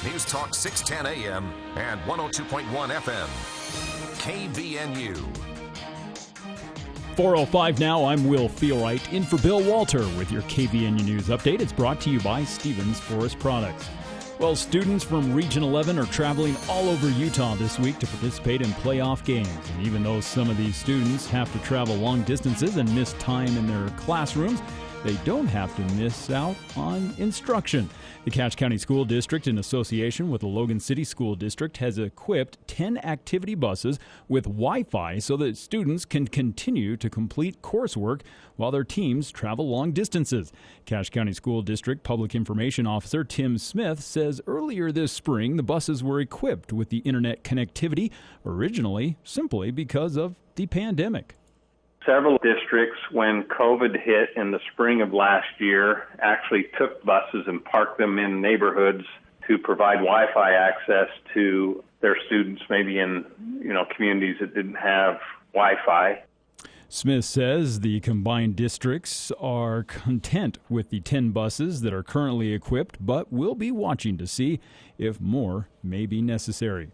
News Talk 610 AM and 102.1 FM. KVNU. 4:05 now. I'm Will Feelright in for Bill Walter with your KVNU News Update. It's brought to you by Stevens Forest Products. Well, students from Region 11 are traveling all over Utah this week to participate in playoff games. And even though some of these students have to travel long distances and miss time in their classrooms, they don't have to miss out on instruction. The Cache County School District, in association with the Logan City School District, has equipped 10 activity buses with Wi-Fi so that students can continue to complete coursework while their teams travel long distances. Cache County School District Public Information Officer Tim Smith says earlier this spring the buses were equipped with the internet connectivity, originally simply because of the pandemic. Several districts, when COVID hit in the spring of last year, actually took buses and parked them in neighborhoods to provide Wi-Fi access to their students, maybe in communities that didn't have Wi-Fi. Smith says the combined districts are content with the 10 buses that are currently equipped, but will be watching to see if more may be necessary.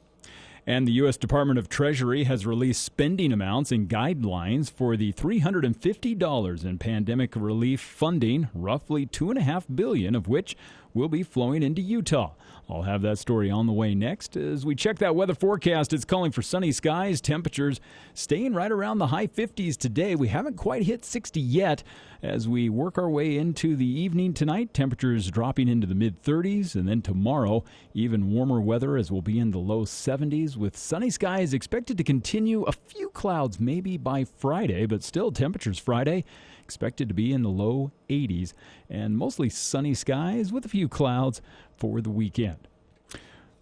And the U.S. Department of Treasury has released spending amounts and guidelines for the $350 in pandemic relief funding, roughly $2.5 billion of which will be flowing into Utah. I'll have that story on the way next. As we check that weather forecast, it's calling for sunny skies, temperatures staying right around the high 50s today. We haven't quite hit 60 yet. As we work our way into the evening tonight, temperatures dropping into the mid-30s, and then tomorrow, even warmer weather as we'll be in the low 70s, with sunny skies expected to continue. A few clouds maybe by Friday, but still temperatures Friday expected to be in the low 80s, and mostly sunny skies with a few clouds for the weekend.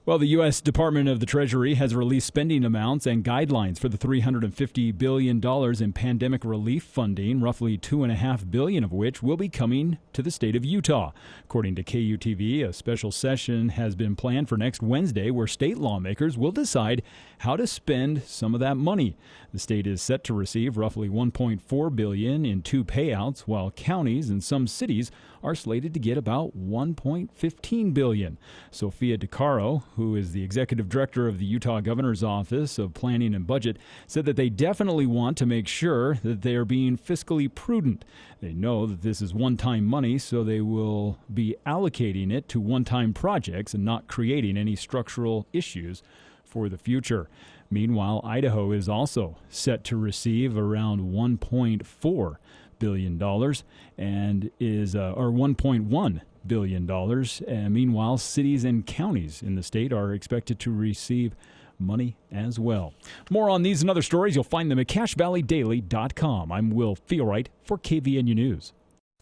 Well, the U.S. Department of the Treasury has released spending amounts and guidelines for the $350 billion in pandemic relief funding, roughly $2.5 billion of which will be coming to the state of Utah. According to KUTV, a special session has been planned for next Wednesday where state lawmakers will decide how to spend some of that money. The state is set to receive roughly $1.4 billion in two payouts, while counties and some cities are slated to get about $1.15 billion. Sophia DeCaro, who is the executive director of the Utah Governor's Office of Planning and Budget, said that they definitely want to make sure that they are being fiscally prudent. They know that this is one-time money, so they will be allocating it to one-time projects and not creating any structural issues for the future. Meanwhile, Idaho is also set to receive around $1.4 billion and is or $1.1 billion. And meanwhile, cities and counties in the state are expected to receive money as well. More on these and other stories, you'll find them at CacheValleyDaily.com. I'm Will Feelright for KVNU News.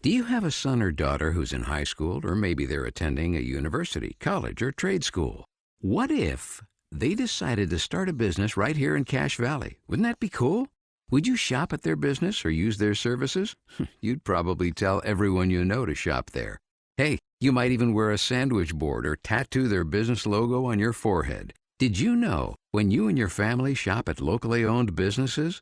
Do you have a son or daughter who's in high school, or maybe they're attending a university, college, or trade school? What if they decided to start a business right here in Cache Valley? Wouldn't that be cool? Would you shop at their business or use their services? You'd probably tell everyone you know to shop there. Hey, you might even wear a sandwich board or tattoo their business logo on your forehead. Did you know when you and your family shop at locally owned businesses,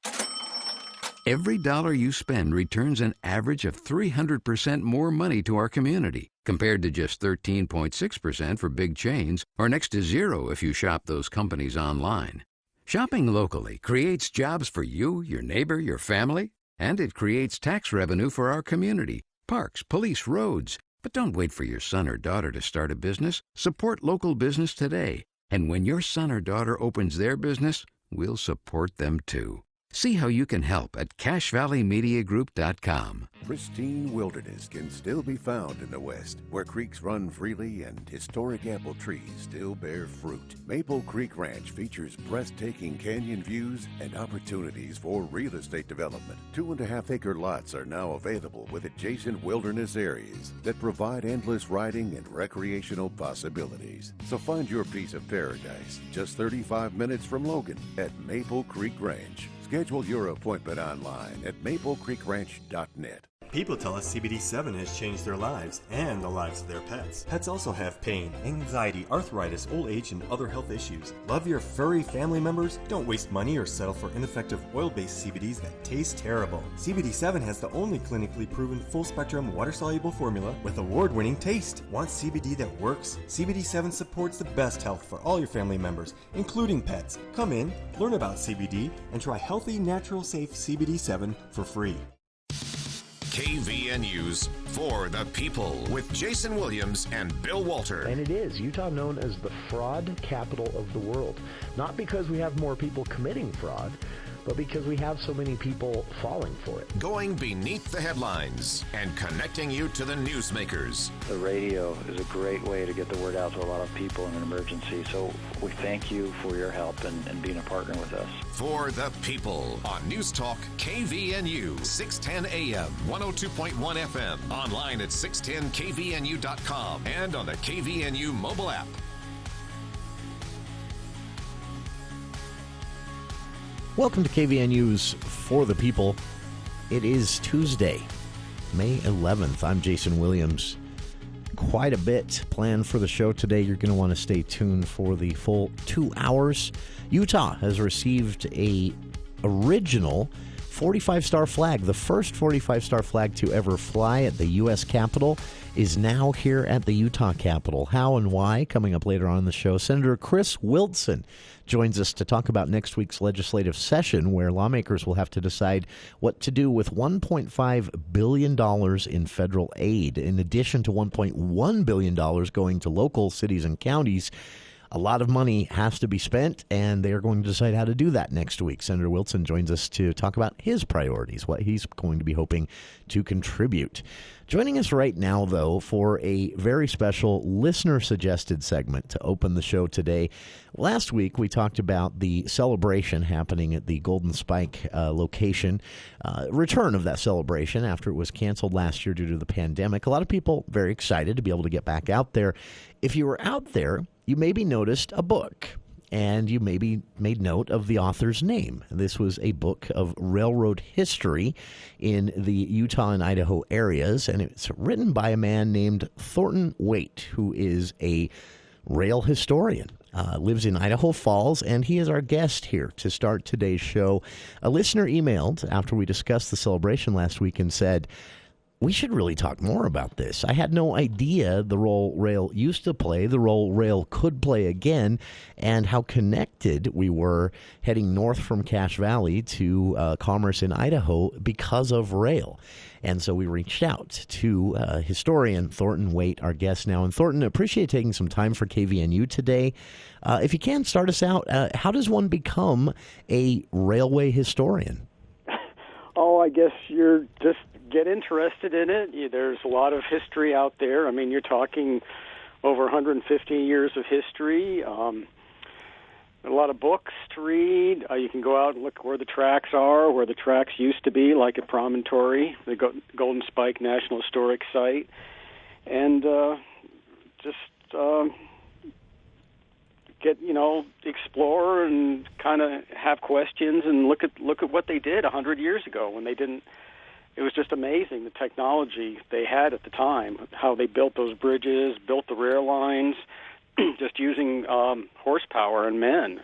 every dollar you spend returns an average of 300% more money to our community, compared to just 13.6% for big chains, or next to zero if you shop those companies online. Shopping locally creates jobs for you, your neighbor, your family, and it creates tax revenue for our community, parks, police, roads. But don't wait for your son or daughter to start a business. Support local business today. And when your son or daughter opens their business, we'll support them too. See how you can help at CacheValleyMediaGroup.com. Pristine wilderness can still be found in the West, where creeks run freely and historic apple trees still bear fruit. Maple Creek Ranch features breathtaking canyon views and opportunities for real estate development. 2.5-acre lots are now available with adjacent wilderness areas that provide endless riding and recreational possibilities. So find your piece of paradise just 35 minutes from Logan at Maple Creek Ranch. Schedule your appointment online at maplecreekranch.net. People tell us CBD7 has changed their lives and the lives of their pets. Pets also have pain, anxiety, arthritis, old age, and other health issues. Love your furry family members? Don't waste money or settle for ineffective oil-based CBDs that taste terrible. CBD7 has the only clinically proven full-spectrum water-soluble formula with award-winning taste. Want CBD that works? CBD7 supports the best health for all your family members, including pets. Come in, learn about CBD, and try healthy, natural, safe CBD7 for free. KVNU's For the People with Jason Williams and Bill Walter. And it is Utah known as the fraud capital of the world. Not because we have more people committing fraud, but because we have so many people falling for it. Going beneath the headlines and connecting you to the newsmakers. The radio is a great way to get the word out to a lot of people in an emergency. So we thank you for your help and being a partner with us. For the People on News Talk KVNU, 610 AM, 102.1 FM, online at 610kvnu.com and on the KVNU mobile app. Welcome to KVNU's For the People. It is Tuesday, May 11th. I'm Jason Williams. Quite a bit planned for the show today. You're going to want to stay tuned for the full 2 hours. Utah has received a original 45-star flag. The first 45-star flag to ever fly at the U.S. Capitol is now here at the Utah Capitol. How and why? Coming up later on in the show. Senator Chris Wilson joins us to talk about next week's legislative session, where lawmakers will have to decide what to do with $1.5 billion in federal aid, in addition to $1.1 billion going to local cities and counties. A lot of money has to be spent, and they are going to decide how to do that next week. Senator Wilson joins us to talk about his priorities, what he's going to be hoping to contribute. Joining us right now, though, for a very special listener-suggested segment to open the show today. Last week, we talked about the celebration happening at the Golden Spike location, return of that celebration after it was canceled last year due to the pandemic. A lot of people very excited to be able to get back out there. If you were out there, you maybe noticed a book, and you maybe made note of the author's name. This was a book of railroad history in the Utah and Idaho areas, and it's written by a man named Thorton Waite, who is a rail historian. Lives in Idaho Falls, and he is our guest here to start today's show. A listener emailed after we discussed the celebration last week and said, we should really talk more about this. I had no idea the role rail used to play, the role rail could play again, and how connected we were heading north from Cache Valley to commerce in Idaho because of rail. And so we reached out to historian Thorton Waite, our guest now. And Thornton, appreciate taking some time for KVNU today. If you can, start us out. How does one become a railway historian? Oh, I guess you're just get interested in it. There's a lot of history out there. I mean, you're talking over 150 years of history, a lot of books to read. You can go out and look where the tracks are, where the tracks used to be, like at Promontory, the Golden Spike National Historic Site, and just get, explore and kind of have questions and look at what they did 100 years ago when they didn't. It was just amazing, the technology they had at the time, how they built those bridges, built the rail lines, just using horsepower and men.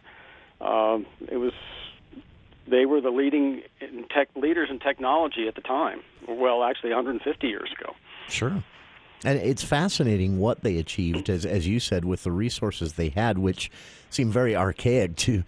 They were the leaders in technology at the time. Well, actually, 150 years ago. Sure. And it's fascinating what they achieved, as you said, with the resources they had, which seem very archaic to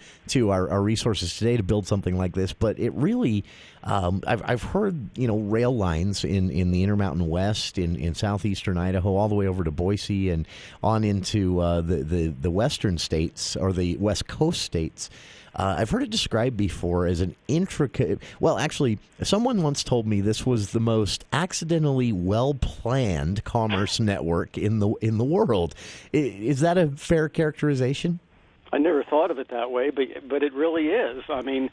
our resources today to build something like this. But it really, I've heard, rail lines in the Intermountain West, in southeastern Idaho, all the way over to Boise and on into the western states or the West Coast states. I've heard it described before as an intricate. Well, actually, someone once told me this was the most accidentally well-planned commerce network in the world. Is that a fair characterization? I never thought of it that way, but it really is. I mean,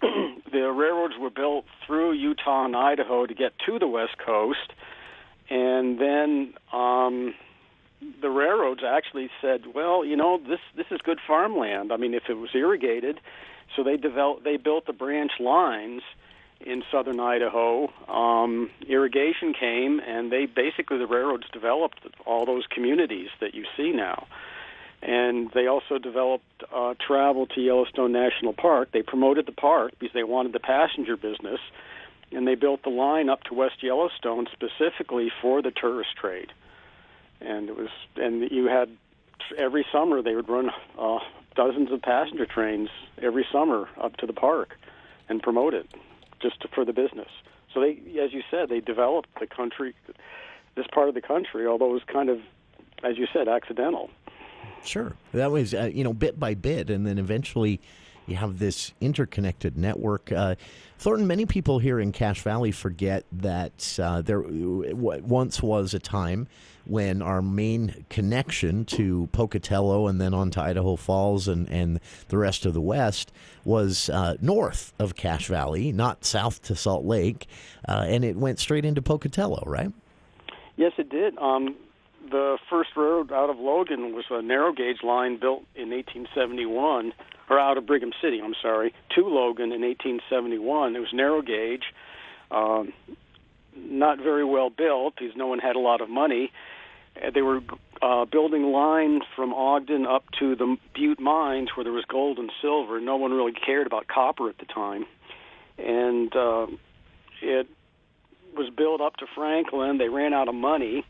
the railroads were built through Utah and Idaho to get to the West Coast, and then the railroads actually said, well, this is good farmland. I mean, if it was irrigated, so they built the branch lines, in southern Idaho, irrigation came, and the railroads developed all those communities that you see now. And they also developed travel to Yellowstone National Park. They promoted the park because they wanted the passenger business, and they built the line up to West Yellowstone specifically for the tourist trade. And you had every summer they would run dozens of passenger trains every summer up to the park and promote it for the business. So they, as you said, they developed the country, this part of the country, although it was kind of, as you said, accidental. Sure. That was, bit by bit, and then eventually you have this interconnected network. Thornton, many people here in Cache Valley forget that there once was a time when our main connection to Pocatello and then on to Idaho Falls and the rest of the West was north of Cache Valley, not south to Salt Lake, and it went straight into Pocatello, right? Yes, it did. The first railroad out of Logan was a narrow gauge line built in 1871, or out of Brigham City, to Logan in 1871. It was narrow gauge, not very well built because no one had a lot of money. They were building line from Ogden up to the Butte mines where there was gold and silver. No one really cared about copper at the time. And it was built up to Franklin. They ran out of money.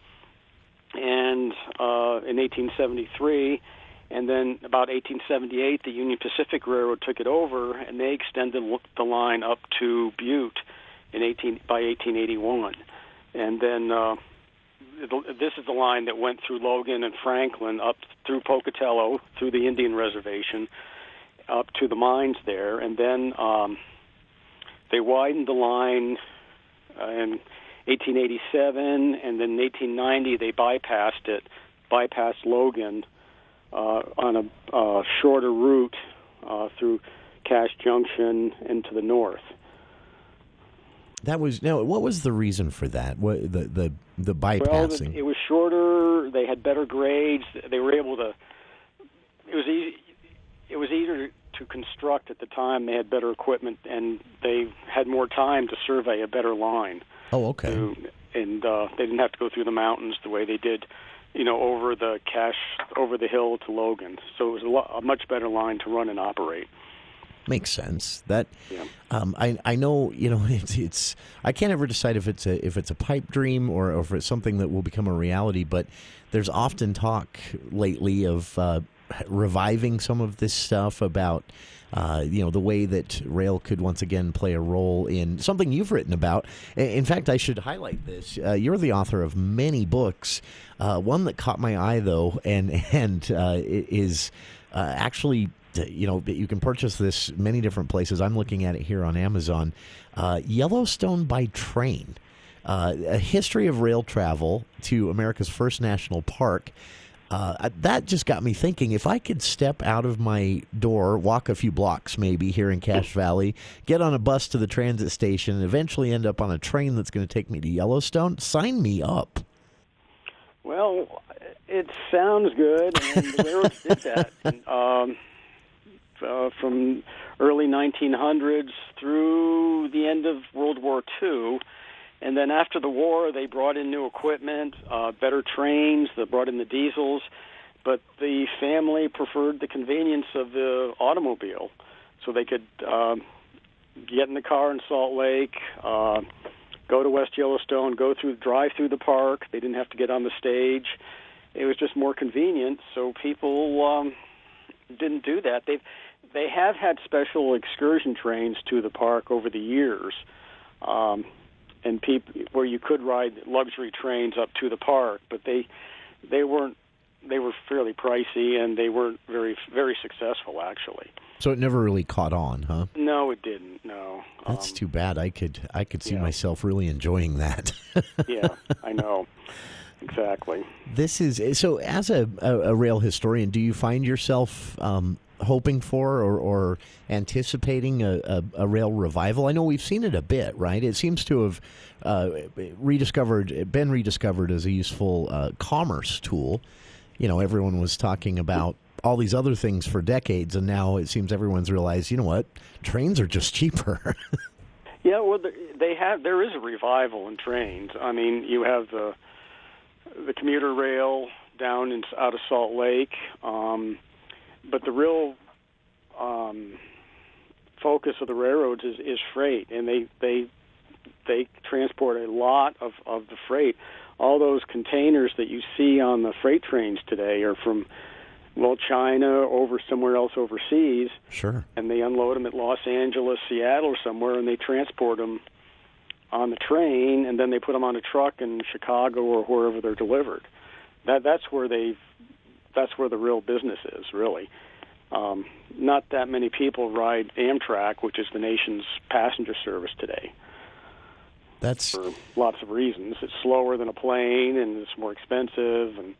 And in 1873, and then about 1878, the Union Pacific Railroad took it over, and they extended the line up to Butte by 1881. And then this is the line that went through Logan and Franklin, up through Pocatello, through the Indian Reservation, up to the mines there. And then they widened the line in 1887, and then in 1890 they bypassed Logan on a shorter route through Cache Junction into the north. That was what was the reason for that? What the bypassing? Well, it was shorter. They had better grades. They were able to. It was easy. It was easier to construct at the time. They had better equipment, and they had more time to survey a better line. Oh, okay. And they didn't have to go through the mountains the way they did, over the hill to Logan. So it was a much better line to run and operate. Makes sense. That I know. It's I can't ever decide if it's a pipe dream or if it's something that will become a reality. But there's often talk lately of reviving some of this stuff about. The way that rail could once again play a role in something you've written about. In fact, I should highlight this. You're the author of many books. One that caught my eye, though, and it is actually, you can purchase this many different places. I'm looking at it here on Amazon. Yellowstone by Train, a history of rail travel to America's first national park. That just got me thinking, if I could step out of my door, walk a few blocks maybe here in Cache Valley, get on a bus to the transit station, and eventually end up on a train that's going to take me to Yellowstone, sign me up. Well, it sounds good, and the railroads did that. From early 1900s through the end of World War II. And then after the war, they brought in new equipment, better trains. They brought in the diesels. But the family preferred the convenience of the automobile. So they could get in the car in Salt Lake, go to West Yellowstone, drive through the park. They didn't have to get on the stage. It was just more convenient. So people didn't do that. They have had special excursion trains to the park over the years. And where you could ride luxury trains up to the park, but they were fairly pricey, and they weren't very, very successful, actually. So it never really caught on, huh? No, it didn't. No, that's too bad. I could see myself really enjoying that. Yeah, I know. Exactly. This is so. As a rail historian, do you find yourself hoping for or anticipating a rail revival? I know we've seen it a bit, right? It seems to have been rediscovered as a useful commerce tool. Everyone was talking about all these other things for decades, and now it seems everyone's realized, what, trains are just cheaper. Yeah, well, there is a revival in trains. I mean, you have the commuter rail down out of Salt Lake, but the real focus of the railroads is freight, and they transport a lot of the freight. All those containers that you see on the freight trains today are from China over somewhere else overseas. Sure. And they unload them at Los Angeles, Seattle, or somewhere, and they transport them on the train, and then they put them on a truck in Chicago or wherever they're delivered. That's where the real business is, really. Not that many people ride Amtrak, which is the nation's passenger service today. That's for lots of reasons. It's slower than a plane, and it's more expensive, and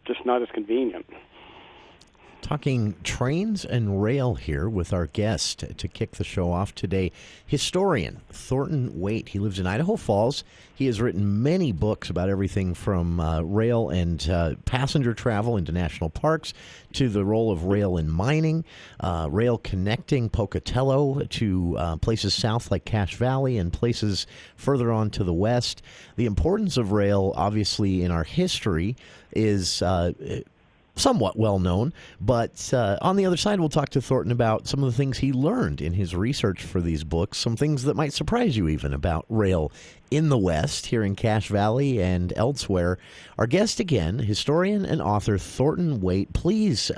just not as convenient. Talking trains and rail here with our guest to kick the show off today, historian Thorton Waite. He lives in Idaho Falls. He has written many books about everything from rail and passenger travel into national parks to the role of rail in mining, rail connecting Pocatello to places south like Cache Valley and places further on to the west. The importance of rail, obviously, in our history is somewhat well known, but on the other side, we'll talk to Thornton about some of the things he learned in his research for these books, some things that might surprise you even about rail in the West, here in Cache Valley and elsewhere. Our guest again, historian and author Thornton Waite. Please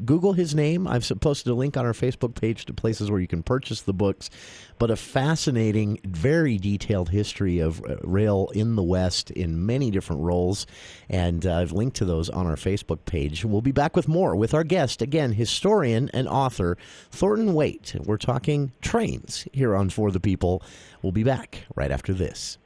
Google his name. I've posted a link on our Facebook page to places where you can purchase the books, but a fascinating, very detailed history of rail in the West in many different roles, and I've linked to those on our Facebook page. We'll be back with more with our guest, again, historian and author Thornton Waite. We're talking trains here on For the People. We'll be back right after this.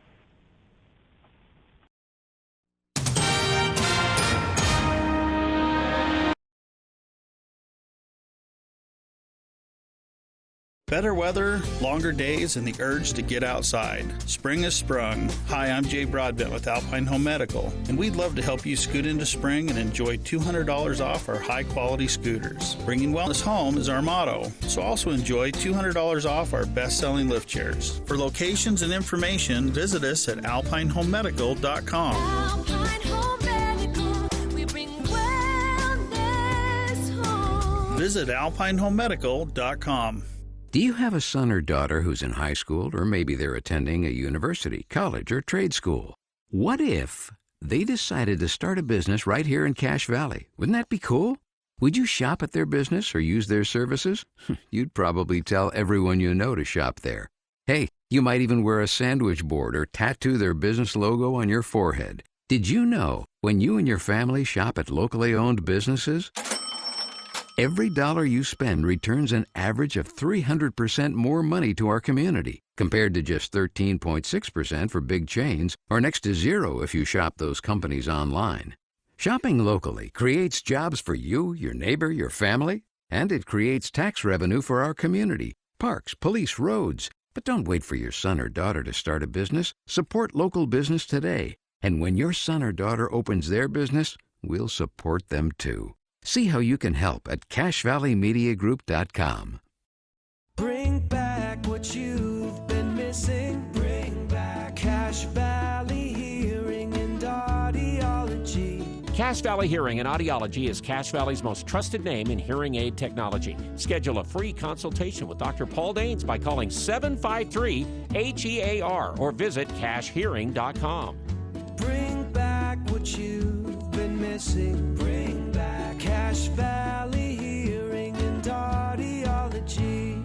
Better weather, longer days, and the urge to get outside. Spring has sprung. Hi, I'm Jay Broadbent with Alpine Home Medical, and we'd love to help you scoot into spring and enjoy $200 off our high-quality scooters. Bringing wellness home is our motto, so also enjoy $200 off our best-selling lift chairs. For locations and information, visit us at alpinehomemedical.com. Alpine Home Medical, we bring wellness home. Visit alpinehomemedical.com. Do you have a son or daughter who's in high school, or maybe they're attending a university, college, or trade school? What if they decided to start a business right here in Cache Valley? Wouldn't that be cool? Would you shop at their business or use their services? You'd probably tell everyone you know to shop there. Hey, you might even wear a sandwich board or tattoo their business logo on your forehead. Did you know when you and your family shop at locally owned businesses, every dollar you spend returns an average of 300% more money to our community, compared to just 13.6% for big chains, or next to zero if you shop those companies online. Shopping locally creates jobs for you, your neighbor, your family, and it creates tax revenue for our community, parks, police, roads. But don't wait for your son or daughter to start a business. Support local business today. And when your son or daughter opens their business, we'll support them too. See how you can help at CacheValleyMediaGroup.com. Bring back what you've been missing. Bring back Cache Valley Hearing and Audiology. Cache Valley Hearing and Audiology is Cache Valley's most trusted name in hearing aid technology. Schedule a free consultation with Dr. Paul Danes by calling 753-HEAR or visit CacheHearing.com. Bring back what you've been missing. Bring back Cache Valley Hearing and Audiology.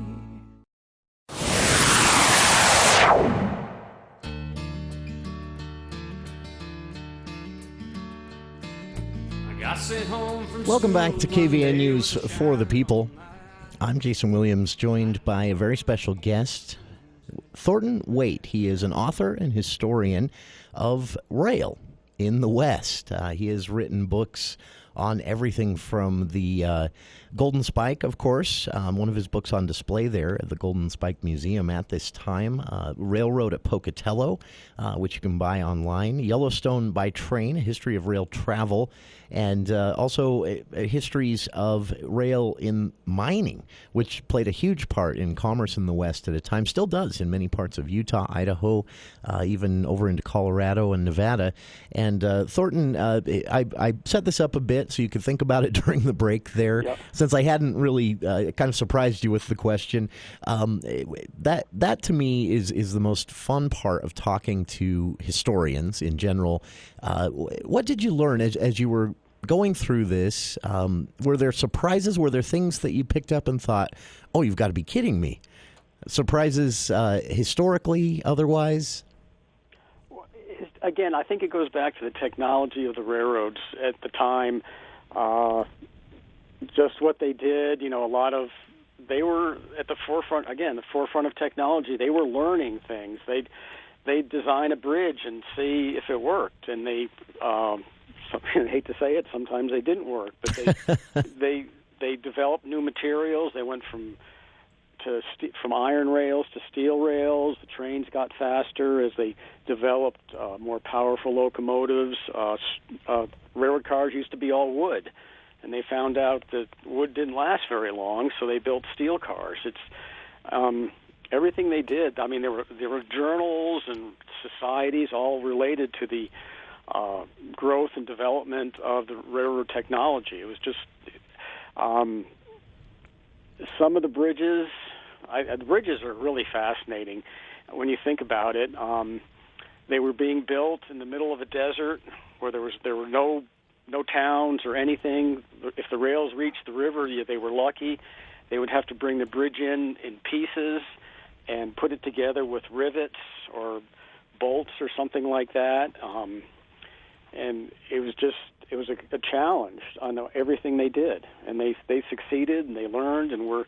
Welcome back to KVN News For the People. I'm Jason Williams, joined by a very special guest, Thornton Waite. He is an author and historian of rail in the West. He has written books on everything from the Golden Spike, of course, one of his books on display there at the Golden Spike Museum at this time, Railroad at Pocatello, which you can buy online, Yellowstone by Train, a history of rail travel, and also histories of rail in mining, which played a huge part in commerce in the West at a time, still does in many parts of Utah, Idaho, even over into Colorado and Nevada. And Thornton, I set this up a bit so you could think about it during the break there. Yep. Since I hadn't really kind of surprised you with the question, that to me is the most fun part of talking to historians in general. What did you learn as you were going through this? Were there surprises? Were there things that you picked up and thought, oh, you've got to be kidding me? Surprises historically, otherwise? Again, I think it goes back to the technology of the railroads at the time. Just what they did, they were at the forefront of technology. They were learning things. They'd design a bridge and see if it worked, and I hate to say it, sometimes they didn't work, but they developed new materials. They went from iron rails to steel rails. The trains got faster as they developed more powerful locomotives. Railroad cars used to be all wood, and they found out that wood didn't last very long, so they built steel cars. It's everything they did. I mean, there were journals and societies all related to the growth and development of the railroad technology. It was just some of the bridges. The bridges are really fascinating when you think about it. They were being built in the middle of a desert where there were no towns or anything. If the rails reached the river, they were lucky. They would have to bring the bridge in pieces and put it together with rivets or bolts or something like that. And it was a challenge on everything they did, and they succeeded and they learned, and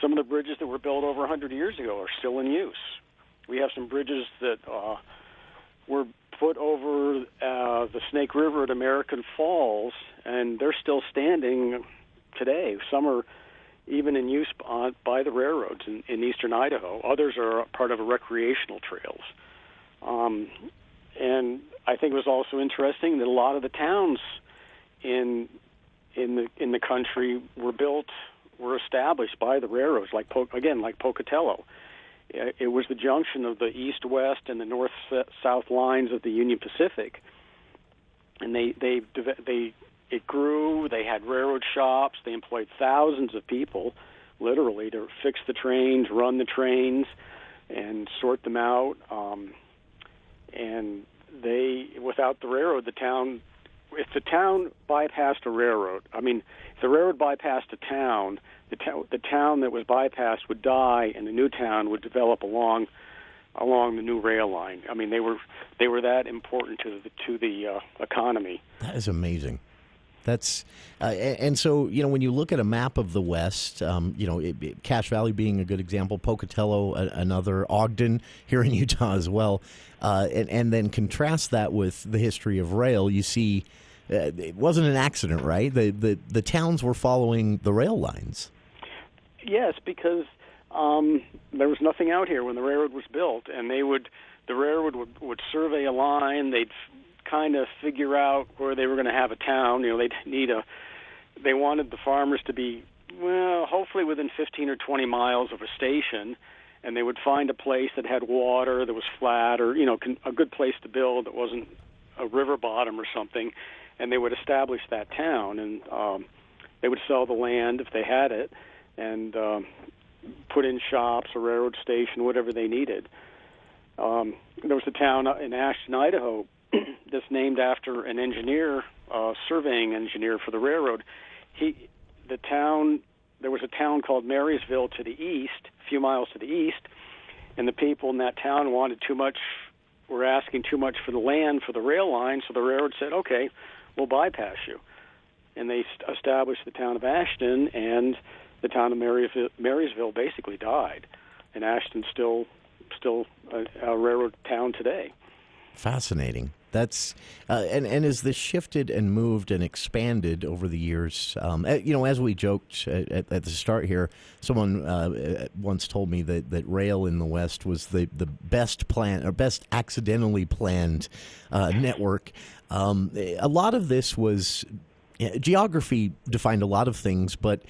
some of the bridges that were built over 100 years ago are still in use. We have some bridges that were put over the Snake River at American Falls, and they're still standing today. Some are even in use by the railroads in eastern Idaho. Others are part of recreational trails. And I think it was also interesting that a lot of the towns in the country were established by the railroads, like Pocatello. It was the junction of the east-west and the north-south lines of the Union Pacific, and it grew. They had railroad shops. They employed thousands of people, literally, to fix the trains, run the trains, and sort them out. And without the railroad, if the town bypassed a railroad, if the railroad bypassed a town, the town that was bypassed would die, and the new town would develop along the new rail line. I mean, they were that important to the economy. That is amazing. That's and so when you look at a map of the West, Cache Valley being a good example, Pocatello another, Ogden here in Utah as well, and then contrast that with the history of rail. You see, it wasn't an accident, right? The towns were following the rail lines. Yes, because there was nothing out here when the railroad was built, and the railroad would survey a line. They'd kind of figure out where they were going to have a town. They wanted the farmers to be, hopefully within 15 or 20 miles of a station, and they would find a place that had water, that was flat, or a good place to build that wasn't a river bottom or something, and they would establish that town, and they would sell the land if they had it, and put in shops, a railroad station, whatever they needed. There was a town in Ashton, Idaho, that's named after an engineer, surveying engineer for the railroad. There was a town called Marysville to the east, a few miles to the east, and the people in that town were asking too much for the land for the rail line, so the railroad said, okay, we'll bypass you. And they established the town of Ashton, and the town of Marysville basically died. And Ashton's still a railroad town today. Fascinating. That's and as this shifted and moved and expanded over the years, as we joked at the start here, someone once told me that rail in the West was the best planned or best accidentally planned network. A lot of this was geography defined a lot of things, but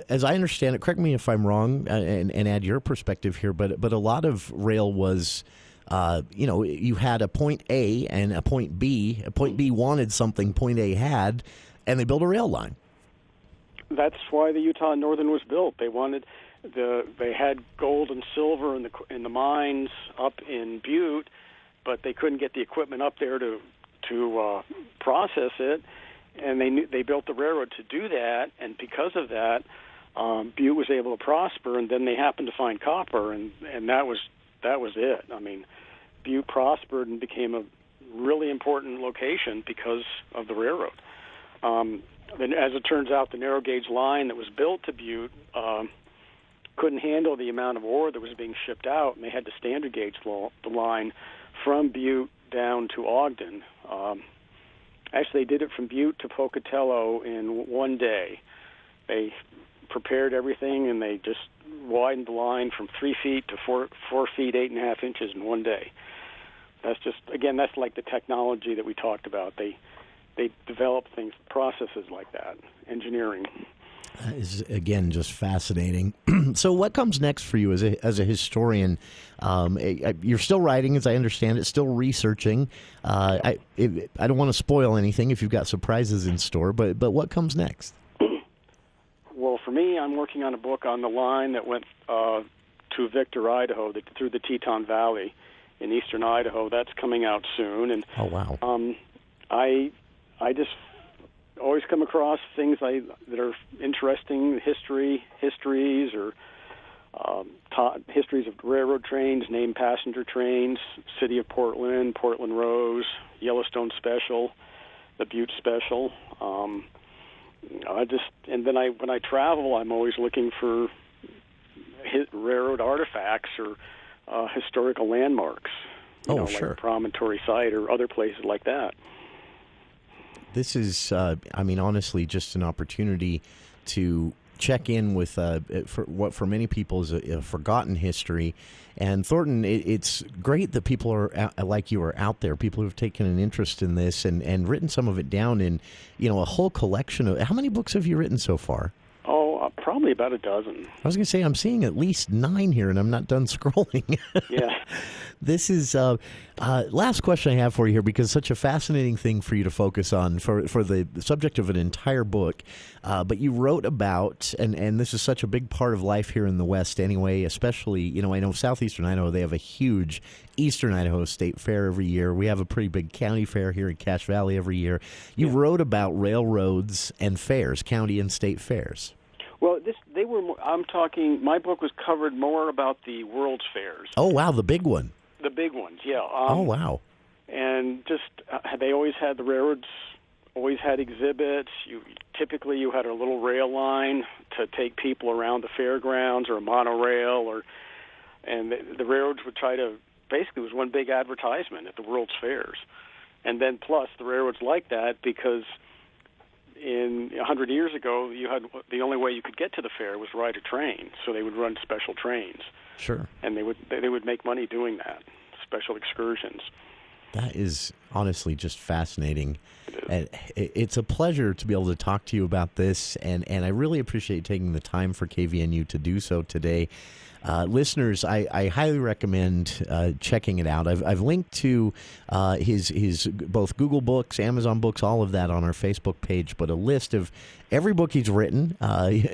as I understand it, correct me if I'm wrong, and add your perspective here, but a lot of rail was, you had a point A and a point B. A point B wanted something point A had, and they built a rail line. That's why the Utah Northern was built. They had gold and silver in the mines up in Butte, but they couldn't get the equipment up there to process it. And they built the railroad to do that, and because of that, Butte was able to prosper. And then they happened to find copper, and that was it. I mean, Butte prospered and became a really important location because of the railroad. Then, as it turns out, the narrow gauge line that was built to Butte couldn't handle the amount of ore that was being shipped out, and they had to standard gauge the line from Butte down to Ogden. Actually, they did it from Butte to Pocatello in one day. They prepared everything, and they just widened the line from 3 feet to 4 feet, 8.5 inches in one day. That's like the technology that we talked about. They develop things, processes like that, engineering. That is, again, just fascinating. So what comes next for you as a historian? You're still writing, as I understand it, still researching. I don't want to spoil anything if you've got surprises in store, but what comes next? Well, for me, I'm working on a book on the line that went to Victor, Idaho, through the Teton Valley in eastern Idaho. That's coming out soon. And oh, wow. I just always come across things that are interesting, histories or histories of railroad trains, named passenger trains, City of Portland, Portland Rose, Yellowstone Special, the Butte Special. When I travel, I'm always looking for railroad artifacts or historical landmarks. Like a promontory site or other places like that. This is, honestly, just an opportunity to check in with for what for many people is a forgotten history. And Thornton, it's great that people are like you are out there, people who have taken an interest in this and written some of it down in, a whole collection of. How many books have you written so far? Oh, probably about a dozen. I was going to say, I'm seeing at least 9 here, and I'm not done scrolling. Yeah. This is last question I have for you here, because it's such a fascinating thing for you to focus on for the subject of an entire book. But you wrote about, and this is such a big part of life here in the West anyway, especially, I know southeastern Idaho, they have a huge Eastern Idaho State Fair every year. We have a pretty big county fair here in Cache Valley every year. You wrote about railroads and fairs, county and state fairs. Well, I'm talking, my book was covered more about the World's Fairs. Oh, wow, the big one. The big ones, yeah. Oh, wow. And just, they always had, the railroads always had exhibits. Typically you had a little rail line to take people around the fairgrounds or a monorail, and the railroads would try to, basically it was one big advertisement at the World's Fairs. And then plus the railroads liked that because in 100 years ago, the only way you could get to the fair was ride a train, so they would run special trains. Sure. And they would make money doing that, special excursions. That is honestly just fascinating. It's a pleasure to be able to talk to you about this, and I really appreciate taking the time for KVNU to do so today. Listeners, I highly recommend checking it out. I've linked to his both Google Books, Amazon Books, all of that on our Facebook page, but a list of every book he's written.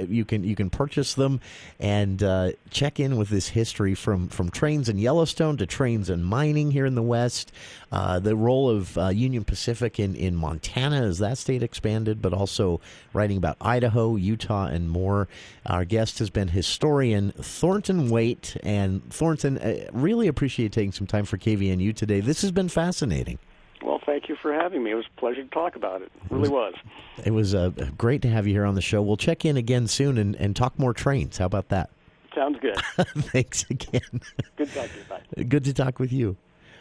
You can purchase them and check in with this history from trains in Yellowstone to trains in mining here in the West, the role of Union Pacific in Montana as that state expanded, but also writing about Idaho, Utah, and more. Our guest has been historian Thornton Waite. And Thornton, really appreciate taking some time for KVNU today. This has been fascinating. Well, thank you for having me. It was a pleasure to talk about it. It really was. It was great to have you here on the show. We'll check in again soon and talk more trains. How about that? Sounds good. Thanks again. Good to talk to you. Bye. Good to talk with you.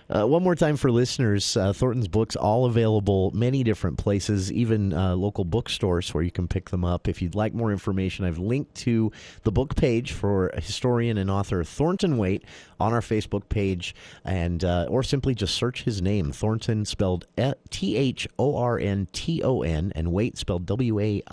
One more time for listeners, Thornton's books all available many different places, even local bookstores where you can pick them up. If you'd like more information, I've linked to the book page for historian and author Thornton Waite on our Facebook page, and or simply just search his name, Thornton spelled Thornton, and Waite spelled Waite.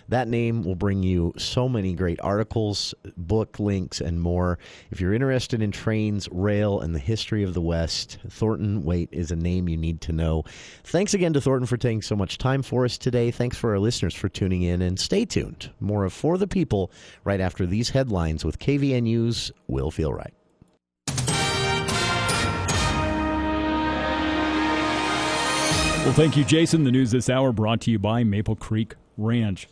That name will bring you so many great articles, book links, and more. If you're interested in trains, rail, and the history of the West, Thornton Waite is a name you need to know. Thanks again to Thornton for taking so much time for us today. Thanks for our listeners for tuning in, and stay tuned. More of For the People right after these headlines with KVNU's Will Feel Right. Well, thank you, Jason. The news this hour brought to you by Maple Creek Ranch.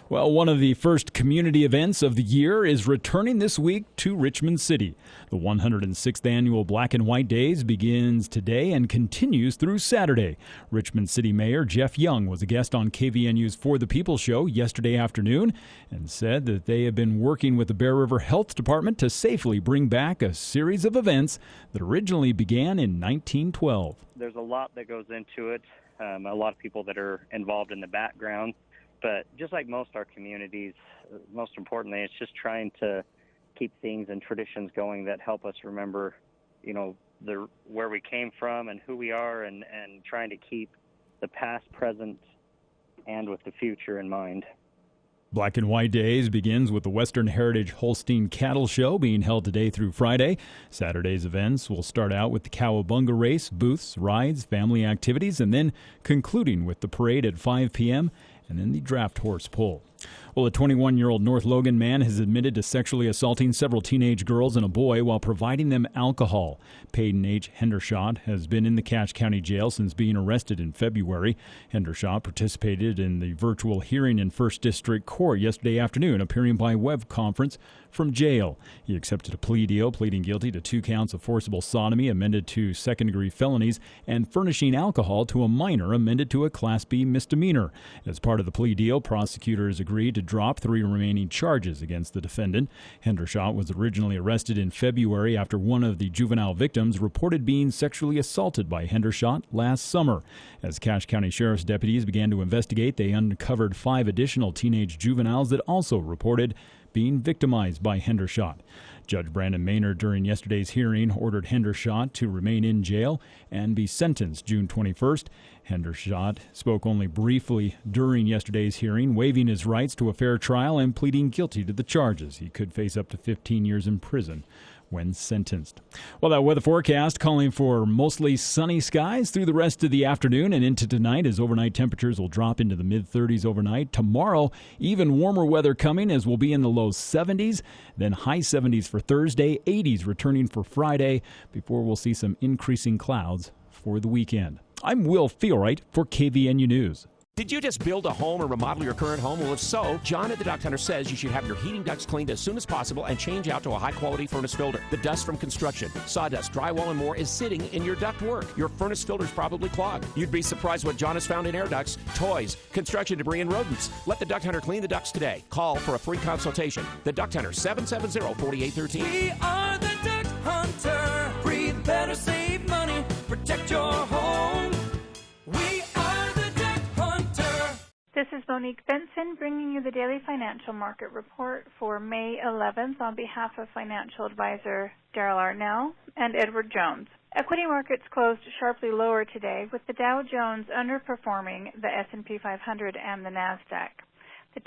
Well, one of the first community events of the year is returning this week to Richmond City. The 106th annual Black and White Days begins today and continues through Saturday. Richmond City Mayor Jeff Young was a guest on KVNU's For the People show yesterday afternoon and said that they have been working with the Bear River Health Department to safely bring back a series of events that originally began in 1912. There's a lot that goes into it, a lot of people that are involved in the background. But just like most of our communities, most importantly, it's just trying to keep things and traditions going that help us remember, where we came from and who we are, and trying to keep the past, present, and with the future in mind. Black and White Days begins with the Western Heritage Holstein Cattle Show being held today through Friday. Saturday's events will start out with the Cowabunga race, booths, rides, family activities, and then concluding with the parade at 5 p.m., and then the draft horse pull. Well, a 21-year-old North Logan man has admitted to sexually assaulting several teenage girls and a boy while providing them alcohol. Peyton H. Hendershot has been in the Cache County Jail since being arrested in February. Hendershot participated in the virtual hearing in 1st District Court yesterday afternoon, appearing by web conference from jail. He accepted a plea deal, pleading guilty to 2 counts of forcible sodomy, amended to second-degree felonies, and furnishing alcohol to a minor, amended to a Class B misdemeanor. As part of the plea deal, prosecutors agreed to drop 3 remaining charges against the defendant. Hendershot was originally arrested in February after one of the juvenile victims reported being sexually assaulted by Hendershot last summer. As Cache County Sheriff's deputies began to investigate, they uncovered 5 additional teenage juveniles that also reported being victimized by Hendershot. Judge Brandon Maynard, during yesterday's hearing, ordered Hendershot to remain in jail and be sentenced June 21st. Hendershot spoke only briefly during yesterday's hearing, waiving his rights to a fair trial and pleading guilty to the charges. He could face up to 15 years in prison when sentenced. Well, that weather forecast calling for mostly sunny skies through the rest of the afternoon and into tonight, as overnight temperatures will drop into the mid-30s overnight. Tomorrow, even warmer weather coming, as we'll be in the low 70s, then high 70s for Thursday, 80s returning for Friday, before we'll see some increasing clouds for the weekend. I'm Will Feelwright for KVNU News. Did you just build a home or remodel your current home? Well, if so, John at the Duct Hunter says you should have your heating ducts cleaned as soon as possible and change out to a high-quality furnace filter. The dust from construction, sawdust, drywall, and more is sitting in your ductwork. Your furnace filter's probably clogged. You'd be surprised what John has found in air ducts, toys, construction debris, and rodents. Let the Duct Hunter clean the ducts today. Call for a free consultation. The Duct Hunter, 770-4813. We are the Duct Hunter. Breathe better, save money, protect your home. We are the Duct Hunter. This is Monique Benson bringing you the Daily Financial Market Report for May 11th on behalf of financial advisor Daryl Arnell and Edward Jones. Equity markets closed sharply lower today, with the Dow Jones underperforming the S&P 500 and the NASDAQ. The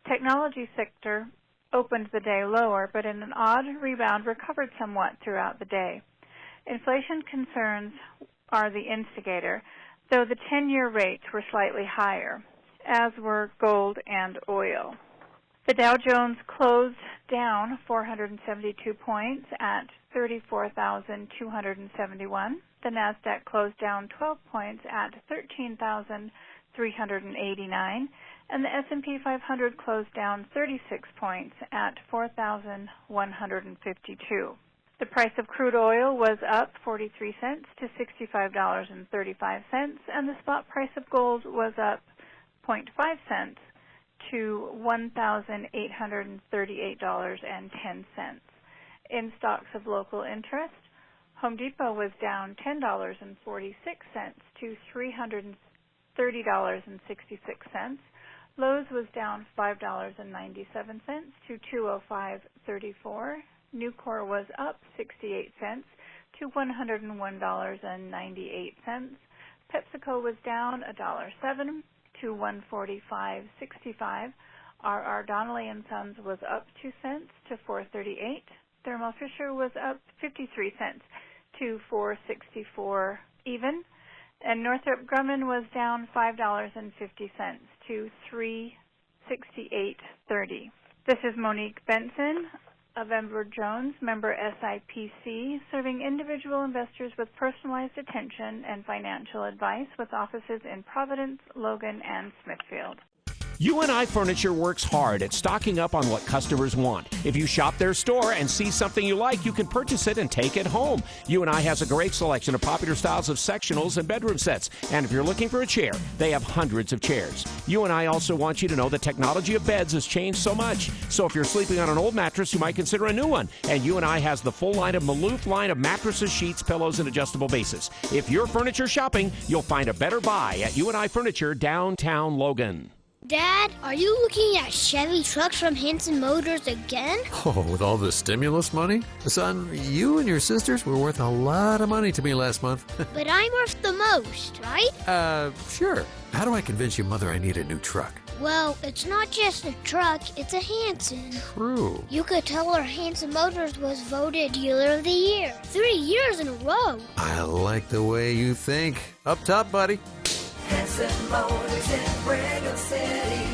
technology sector opened the day lower, but in an odd rebound recovered somewhat throughout the day. Inflation concerns are the instigator, though the 10-year rates were slightly higher, as were gold and oil. The Dow Jones closed down 472 points at 34,271. The NASDAQ closed down 12 points at 13,389. And the S&P 500 closed down 36 points at 4,152. The price of crude oil was up 43 cents to $65.35, and the spot price of gold was up 0.5 cents to $1,838.10. In stocks of local interest, Home Depot was down $10.46 to $330.66. Lowe's was down $5.97 to $205.34. Nucor was up 68 cents to $101.98. PepsiCo was down $1.07 to $145.65. R.R. Donnelley and Sons was up 2 cents to $4.38. Thermo Fisher was up 53 cents to $4.64 even. And Northrop Grumman was down $5.50 to $368.30. This is Monique Benson of Edward Jones, member SIPC, serving individual investors with personalized attention and financial advice with offices in Providence, Logan, and Smithfield. UNI Furniture works hard at stocking up on what customers want. If you shop their store and see something you like, you can purchase it and take it home. UNI has a great selection of popular styles of sectionals and bedroom sets. And if you're looking for a chair, they have hundreds of chairs. UNI also wants you to know the technology of beds has changed so much. So if you're sleeping on an old mattress, you might consider a new one. And UNI has the full line of Maloof line of mattresses, sheets, pillows, and adjustable bases. If you're furniture shopping, you'll find a better buy at UNI Furniture, downtown Logan. Dad, are you looking at Chevy trucks from Hanson Motors again? Oh, with all the stimulus money? Son, you and your sisters were worth a lot of money to me last month. But I'm worth the most, right? Sure. How do I convince your mother I need a new truck? Well, it's not just a truck, it's a Hanson. True. You could tell her Hanson Motors was voted Dealer of the Year 3 years in a row. I like the way you think. Up top, buddy. Hanson Motors in Brigham City.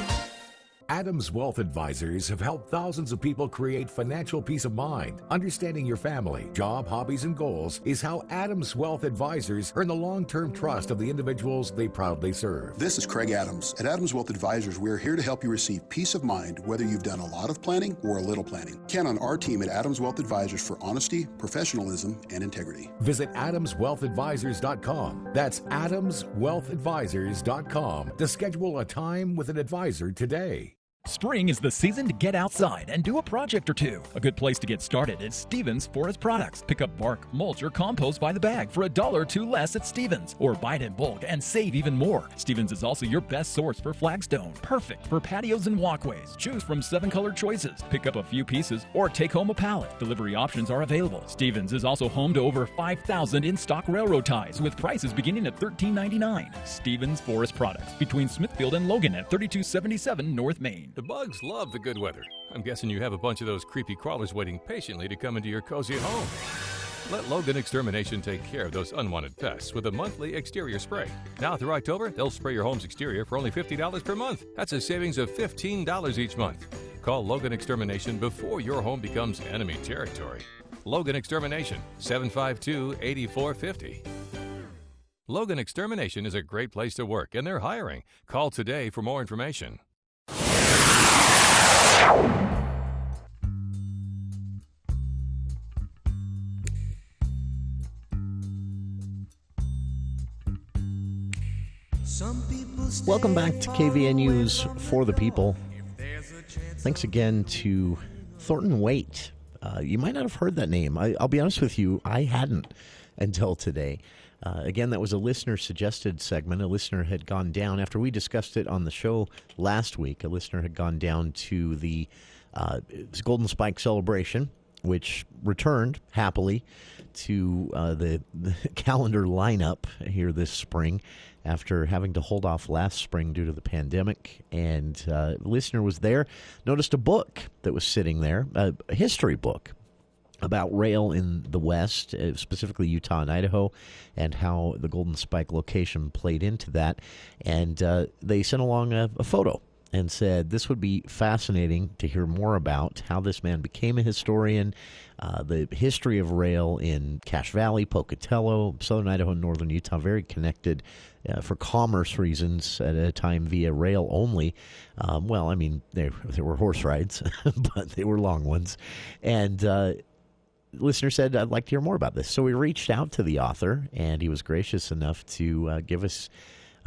Adams Wealth Advisors have helped thousands of people create financial peace of mind. Understanding your family, job, hobbies, and goals is how Adams Wealth Advisors earn the long-term trust of the individuals they proudly serve. This is Craig Adams. At Adams Wealth Advisors, we're here to help you receive peace of mind, whether you've done a lot of planning or a little planning. Count on our team at Adams Wealth Advisors for honesty, professionalism, and integrity. Visit AdamsWealthAdvisors.com. That's AdamsWealthAdvisors.com to schedule a time with an advisor today. Spring is the season to get outside and do a project or two. A good place to get started is Stevens Forest Products. Pick up bark, mulch, or compost by the bag for $1 or $2 less at Stevens, or buy it in bulk and save even more. Stevens is also your best source for flagstone, perfect for patios and walkways. Choose from 7 colored choices. Pick up a few pieces or take home a pallet. Delivery options are available. Stevens is also home to over 5,000 in-stock railroad ties with prices beginning at $13.99. Stevens Forest Products, between Smithfield and Logan at 3277 North Main. The bugs love the good weather. I'm guessing you have a bunch of those creepy crawlers waiting patiently to come into your cozy home. Let Logan Extermination take care of those unwanted pests with a monthly exterior spray. Now through October, they'll spray your home's exterior for only $50 per month. That's a savings of $15 each month. Call Logan Extermination before your home becomes enemy territory. Logan Extermination, 752-8450. Logan Extermination is a great place to work, and they're hiring. Call today for more information. Welcome back to KVNU's For the People. Thanks again to Thornton Waite. You might not have heard that name. I'll be honest with you, I hadn't until today. Again, that was a listener-suggested segment. A listener had gone down, after we discussed it on the show last week, a listener had gone down to the Golden Spike celebration, which returned happily to the calendar lineup here this spring after having to hold off last spring due to the pandemic. And the listener was there, noticed a book that was sitting there, a history book about rail in the West, specifically Utah and Idaho, and how the Golden Spike location played into that. And they sent along a photo and said this would be fascinating to hear more about how this man became a historian, the history of rail in Cache Valley, Pocatello, southern Idaho, and northern Utah, very connected for commerce reasons at a time via rail only. Well, I mean, there were horse rides, but they were long ones. And listener said, I'd like to hear more about this. So we reached out to the author, and he was gracious enough to give us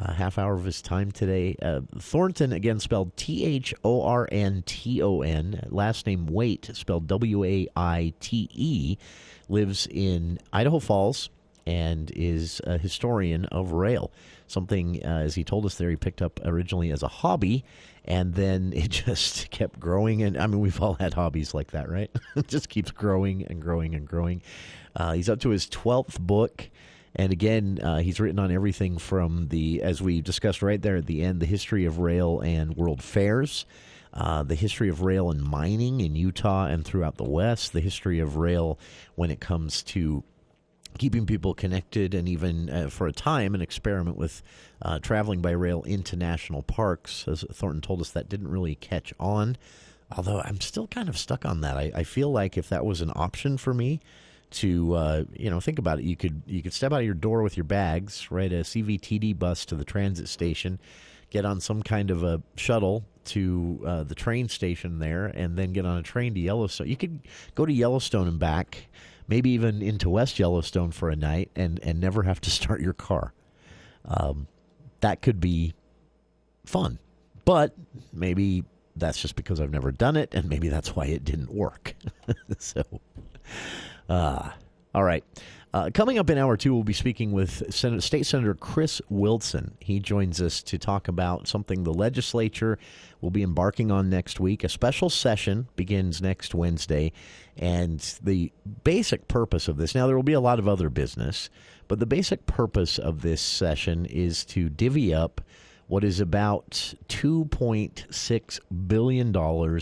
a half hour of his time today. Thornton, again, spelled Thornton. Last name Waite, spelled Waite, lives in Idaho Falls and is a historian of rail. Something, as he told us there, he picked up originally as a hobby, and then it just kept growing. And I mean, we've all had hobbies like that, right? It just keeps growing and growing and growing. He's up to his 12th book. And again, he's written on everything from as we discussed right there at the end, the history of rail and world fairs, the history of rail and mining in Utah and throughout the West, the history of rail when it comes to keeping people connected, and even for a time an experiment with traveling by rail into national parks. As Thornton told us, that didn't really catch on, although I'm still kind of stuck on that. I feel like if that was an option for me to, think about it, you could step out of your door with your bags, ride a CVTD bus to the transit station, get on some kind of a shuttle to the train station there, and then get on a train to Yellowstone. You could go to Yellowstone and back, maybe even into West Yellowstone for a night, and never have to start your car. That could be fun. But maybe that's just because I've never done it, and maybe that's why it didn't work. All right. Coming up in hour 2, we'll be speaking with State Senator Chris Wilson. He joins us to talk about something the legislature will be embarking on next week. A special session begins next Wednesday, and the basic purpose of this, now there will be a lot of other business, but the basic purpose of this session is to divvy up what is about $2.6 billion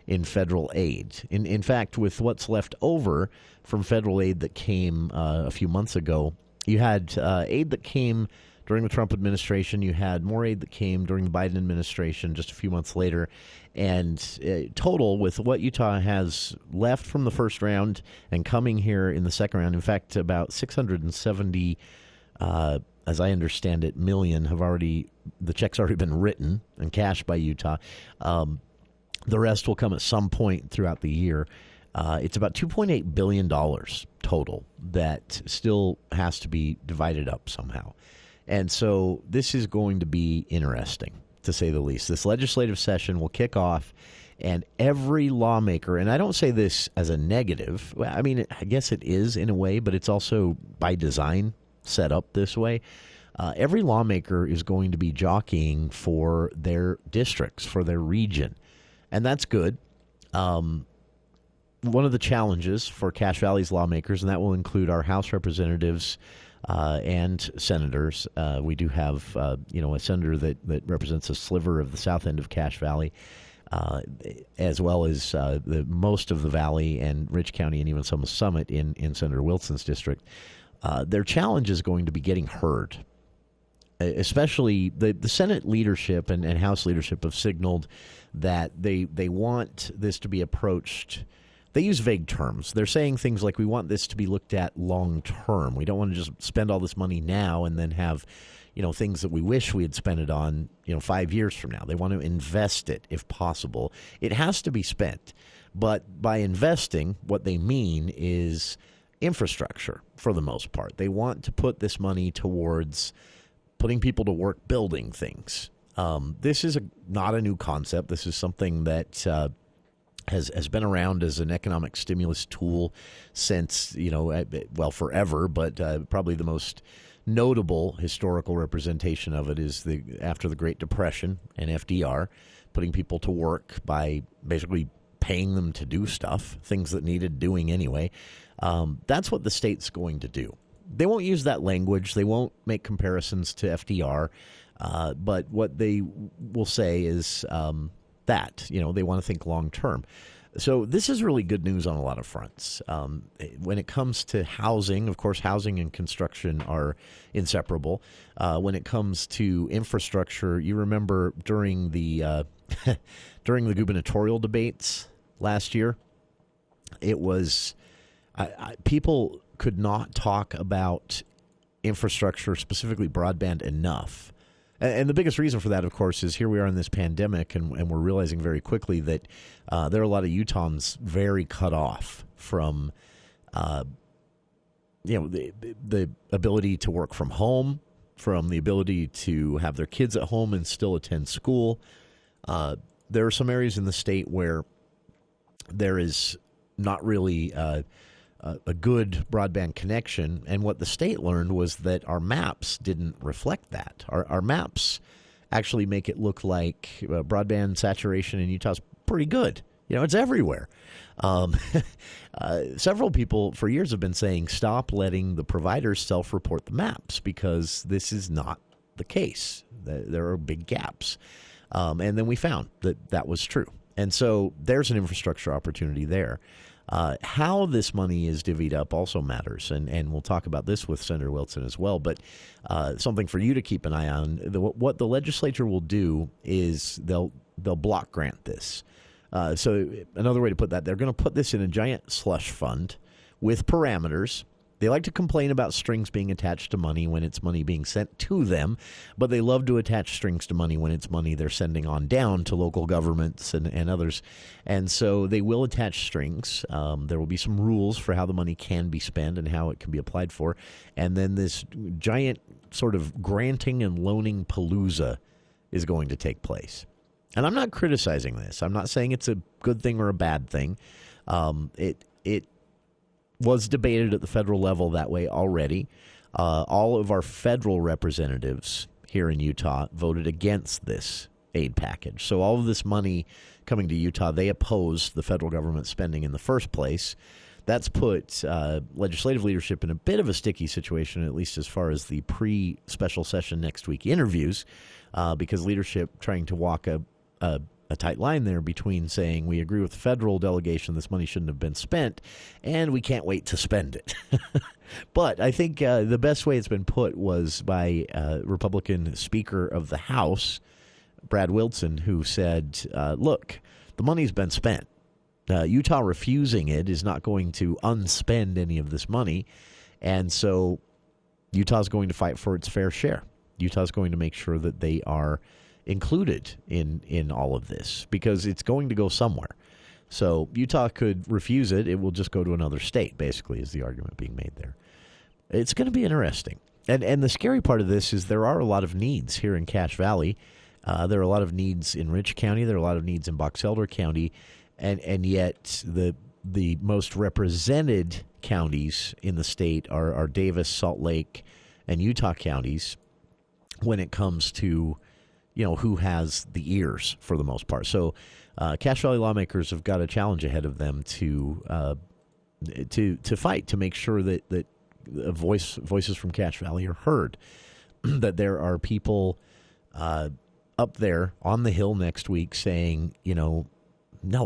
in federal aid. In fact, with what's left over from federal aid that came a few months ago, you had aid that came during the Trump administration. You had more aid that came during the Biden administration just a few months later. And total, with what Utah has left from the first round and coming here in the second round, in fact, about 670, as I understand it, million the check's already been written and cashed by Utah. The rest will come at some point throughout the year. It's about $2.8 billion total that still has to be divided up somehow. And so this is going to be interesting, to say the least. This legislative session will kick off, and every lawmaker, and I don't say this as a negative, I mean, I guess it is in a way, but it's also by design set up this way. Every lawmaker is going to be jockeying for their districts, for their region. And that's good. One of the challenges for Cache Valley's lawmakers, and that will include our House representatives and senators. We do have, a senator that represents a sliver of the south end of Cache Valley, as well as most of the valley and Rich County and even some of Summit in Senator Wilson's district. Their challenge is going to be getting heard. Especially the Senate leadership and House leadership have signaled that they want this to be approached. They use vague terms. They're saying things like, we want this to be looked at long term. We don't want to just spend all this money now and then have, things that we wish we had spent it on, 5 years from now. They want to invest it if possible. It has to be spent. But by investing, what they mean is infrastructure for the most part. They want to put this money towards putting people to work building things. This is not a new concept. This is something that has been around as an economic stimulus tool since, forever, but probably the most notable historical representation of it is after the Great Depression and FDR, putting people to work by basically paying them to do stuff, things that needed doing anyway. That's what the state's going to do. They won't use that language. They won't make comparisons to FDR. But what they will say is that, they want to think long term. So this is really good news on a lot of fronts. When it comes to housing, of course, housing and construction are inseparable. When it comes to infrastructure, you remember during the gubernatorial debates last year, it was people could not talk about infrastructure, specifically broadband, enough. And the biggest reason for that, of course, is here we are in this pandemic, and we're realizing very quickly that there are a lot of Utahns very cut off from, the ability to work from home, from the ability to have their kids at home and still attend school. There are some areas in the state where there is not really a good broadband connection, and what the state learned was that our maps didn't reflect that. Our maps actually make it look like broadband saturation in Utah is pretty good. It's everywhere. Several people for years have been saying stop letting the providers self-report the maps because this is not the case. There are big gaps. And then we found that was true. And so there's an infrastructure opportunity there. How this money is divvied up also matters, and we'll talk about this with Senator Wilson as well, but something for you to keep an eye on. What the legislature will do is they'll block grant this. So another way to put that, they're going to put this in a giant slush fund with parameters. They like to complain about strings being attached to money when it's money being sent to them, but they love to attach strings to money when it's money they're sending on down to local governments and others. And so they will attach strings. There will be some rules for how the money can be spent and how it can be applied for. And then this giant sort of granting and loaning palooza is going to take place. And I'm not criticizing this. I'm not saying it's a good thing or a bad thing. It was debated at the federal level that way already. All of our federal representatives here in Utah voted against this aid package. So all of this money coming to Utah, they opposed the federal government spending in the first place. That's put legislative leadership in a bit of a sticky situation, at least as far as the pre-special session next week interviews, because leadership trying to walk a tight line there between saying we agree with the federal delegation this money shouldn't have been spent, and we can't wait to spend it. But I think the best way it's been put was by Republican Speaker of the House, Brad Wilson, who said, look, the money's been spent. Utah refusing it is not going to unspend any of this money, and so Utah's going to fight for its fair share. Utah's going to make sure that they are included in all of this because it's going to go somewhere. So Utah could refuse it. It will just go to another state, basically, is the argument being made there. It's going to be interesting. And the scary part of this is there are a lot of needs here in Cache Valley. There are a lot of needs in Rich County. There are a lot of needs in Box Elder County. And yet the most represented counties in the state are Davis, Salt Lake, and Utah counties when it comes to who has the ears for the most part. So Cache Valley lawmakers have got a challenge ahead of them to fight to make sure that voices from Cache Valley are heard, that there are people up there on the Hill next week saying, no,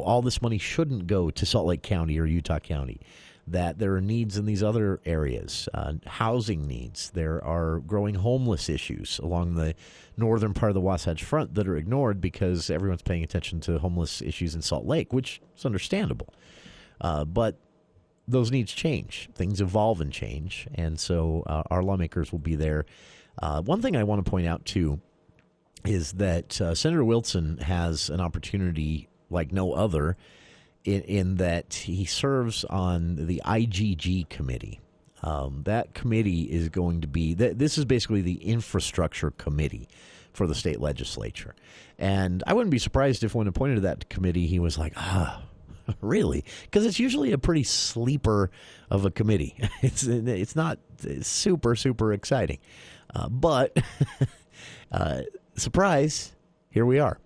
all this money shouldn't go to Salt Lake County or Utah County, that there are needs in these other areas, housing needs. There are growing homeless issues along the northern part of the Wasatch Front that are ignored because everyone's paying attention to homeless issues in Salt Lake, which is understandable. But those needs change. Things evolve and change, and so our lawmakers will be there. One thing I want to point out, too, is that Senator Wilson has an opportunity like no other in that he serves on the IGG committee. That committee is going to be, this is basically the infrastructure committee for the state legislature. And I wouldn't be surprised if when appointed to that committee, he was like, really? Because it's usually a pretty sleeper of a committee. It's not super, super exciting. But surprise, here we are.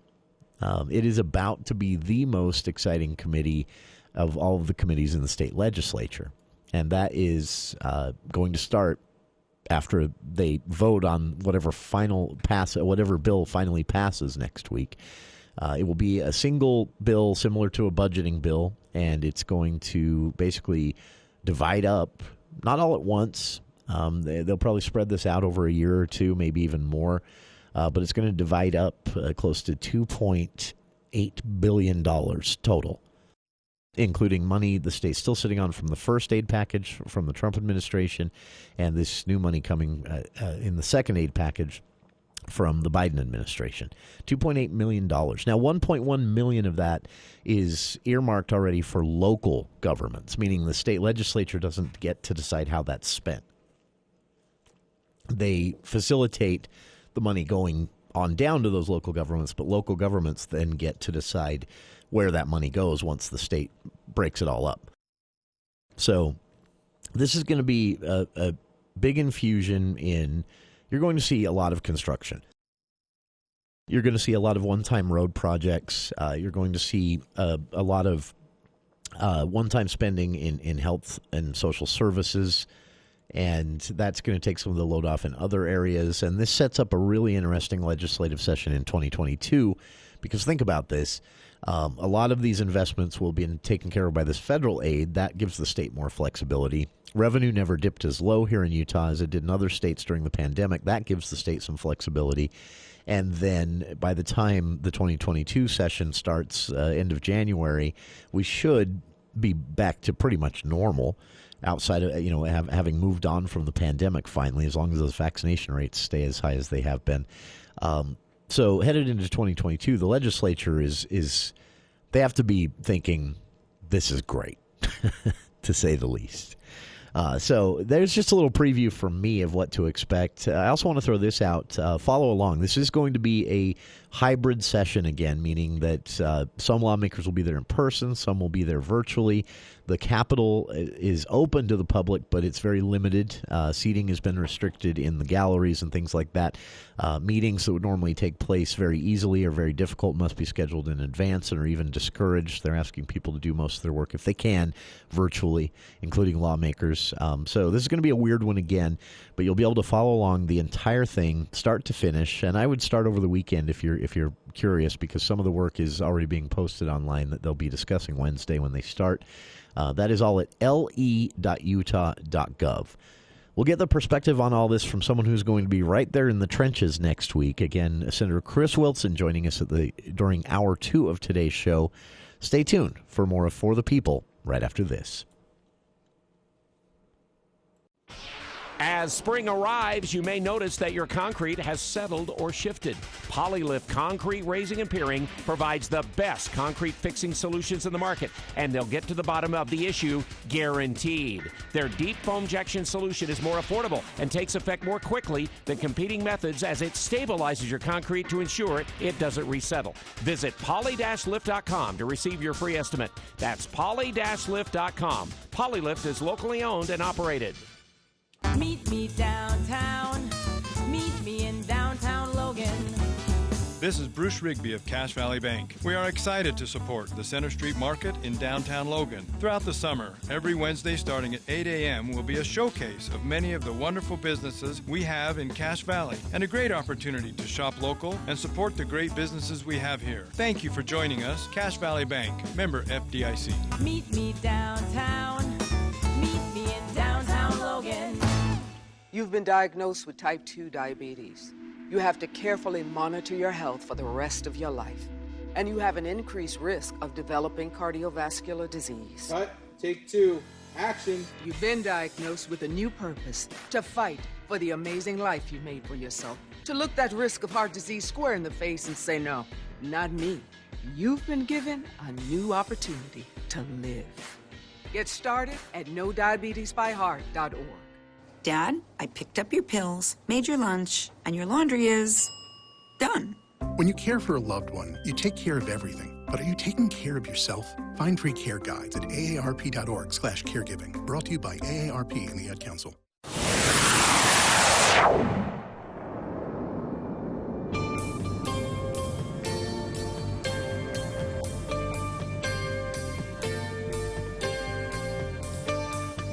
It is about to be the most exciting committee of all of the committees in the state legislature. And that is going to start after they vote on whatever bill finally passes next week. It will be a single bill similar to a budgeting bill, and it's going to basically divide up, not all at once. They'll probably spread this out over a year or two, maybe even more. But it's going to divide up close to $2.8 billion total, including money the state's still sitting on from the first aid package from the Trump administration and this new money coming in the second aid package from the Biden administration. $2.8 million. Now, $1.1 million of that is earmarked already for local governments, meaning the state legislature doesn't get to decide how that's spent. they facilitate the money going on down to those local governments, but local governments then get to decide where that money goes once the state breaks it all up. So this is going to be a big infusion in, you're going to see a lot of construction. You're going to see a lot of one-time road projects. You're going to see a lot of one-time spending in health and social services, and that's going to take some of the load off in other areas. And this sets up a really interesting legislative session in 2022, because think about this. A lot of these investments will be taken care of by this federal aid. That gives the state more flexibility. Revenue never dipped as low here in Utah as it did in other states during the pandemic. That gives the state some flexibility. And then by the time the 2022 session starts, end of January, we should be back to pretty much normal outside of, having moved on from the pandemic finally, as long as those vaccination rates stay as high as they have been. So headed into 2022, the legislature is they have to be thinking, this is great, to say the least. So there's just a little preview from me of what to expect. I also want to throw this out. Follow along. This is going to be a hybrid session again, meaning that some lawmakers will be there in person, some will be there virtually. The Capitol is open to the public, but it's very limited. Seating has been restricted in the galleries and things like that. Meetings that would normally take place very easily or very difficult must be scheduled in advance and are even discouraged. They're asking people to do most of their work, if they can, virtually, including lawmakers. So this is going to be a weird one again, but you'll be able to follow along the entire thing, start to finish. And I would start over the weekend if you're curious, because some of the work is already being posted online that they'll be discussing Wednesday when they start. That is all at le.utah.gov. We'll get the perspective on all this from someone who's going to be right there in the trenches next week. Again, Senator Chris Wilson joining us during hour 2 of today's show. Stay tuned for more of For the People right after this. As spring arrives, you may notice that your concrete has settled or shifted. Polylift Concrete Raising and Piering provides the best concrete fixing solutions in the market, and they'll get to the bottom of the issue guaranteed. Their deep foam injection solution is more affordable and takes effect more quickly than competing methods, as it stabilizes your concrete to ensure it doesn't resettle. Visit poly-lift.com to receive your free estimate. That's poly-lift.com. Polylift is locally owned and operated. Meet me downtown. Meet me in downtown Logan. This is Bruce Rigby of Cache Valley Bank. We are excited to support the Center Street Market in downtown Logan. Throughout the summer, every Wednesday starting at 8 a.m. will be a showcase of many of the wonderful businesses we have in Cache Valley, and a great opportunity to shop local and support the great businesses we have here. Thank you for joining us. Cache Valley Bank, member FDIC. Meet me downtown. Meet me in downtown Logan. You've been diagnosed with type 2 diabetes. You have to carefully monitor your health for the rest of your life. And you have an increased risk of developing cardiovascular disease. Cut, take 2, action. You've been diagnosed with a new purpose: to fight for the amazing life you made for yourself. To look that risk of heart disease square in the face and say, no, not me. You've been given a new opportunity to live. Get started at NoDiabetesByHeart.org. Dad, I picked up your pills, made your lunch, and your laundry is done. When you care for a loved one, you take care of everything. But are you taking care of yourself? Find free care guides at aarp.org/caregiving. Brought to you by AARP and the Ad Council.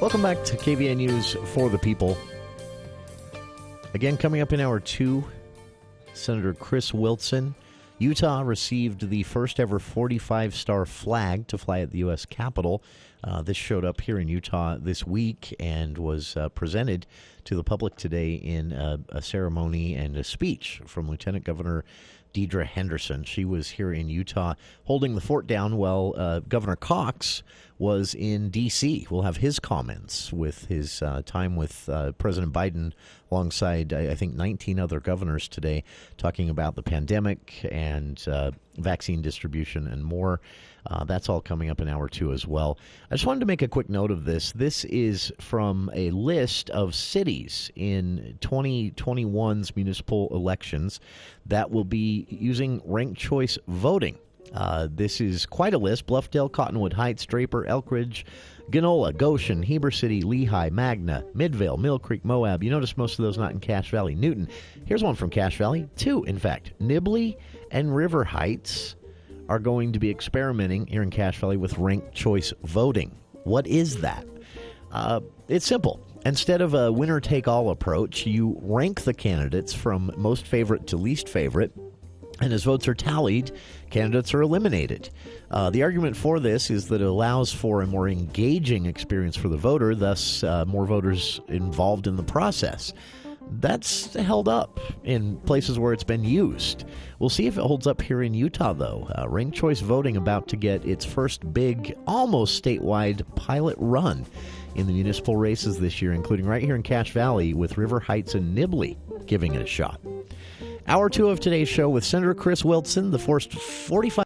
Welcome back to KVNU's For the People. Again, coming up in hour 2, Senator Chris Wilson. Utah received the first ever 45-star flag to fly at the U.S. Capitol. This showed up here in Utah this week and was presented to the public today in a ceremony and a speech from Lieutenant Governor Deidre Henderson. She was here in Utah holding the fort down while Governor Cox was in D.C. We'll have his comments with his time with President Biden alongside, I think, 19 other governors today, talking about the pandemic and vaccine distribution and more. That's all coming up in hour 2 as well. I just wanted to make a quick note of this. This is from a list of cities in 2021's municipal elections that will be using ranked choice voting. This is quite a list. Bluffdale, Cottonwood Heights, Draper, Elkridge, Ganola, Goshen, Heber City, Lehigh, Magna, Midvale, Mill Creek, Moab. You notice most of those not in Cache Valley. Newton. Here's one from Cache Valley. 2, in fact. Nibley and River Heights are going to be experimenting here in Cache Valley with ranked choice voting. What is that? It's simple. Instead of a winner-take-all approach, you rank the candidates from most favorite to least favorite, and as votes are tallied, candidates are eliminated. The argument for this is that it allows for a more engaging experience for the voter, thus more voters involved in the process. That's held up in places where it's been used. We'll see if it holds up here in Utah, though. Ranked choice voting about to get its first big, almost statewide pilot run in the municipal races this year, including right here in Cache Valley with River Heights and Nibley giving it a shot. Hour 2 of today's show with Senator Chris Wilson, the first 45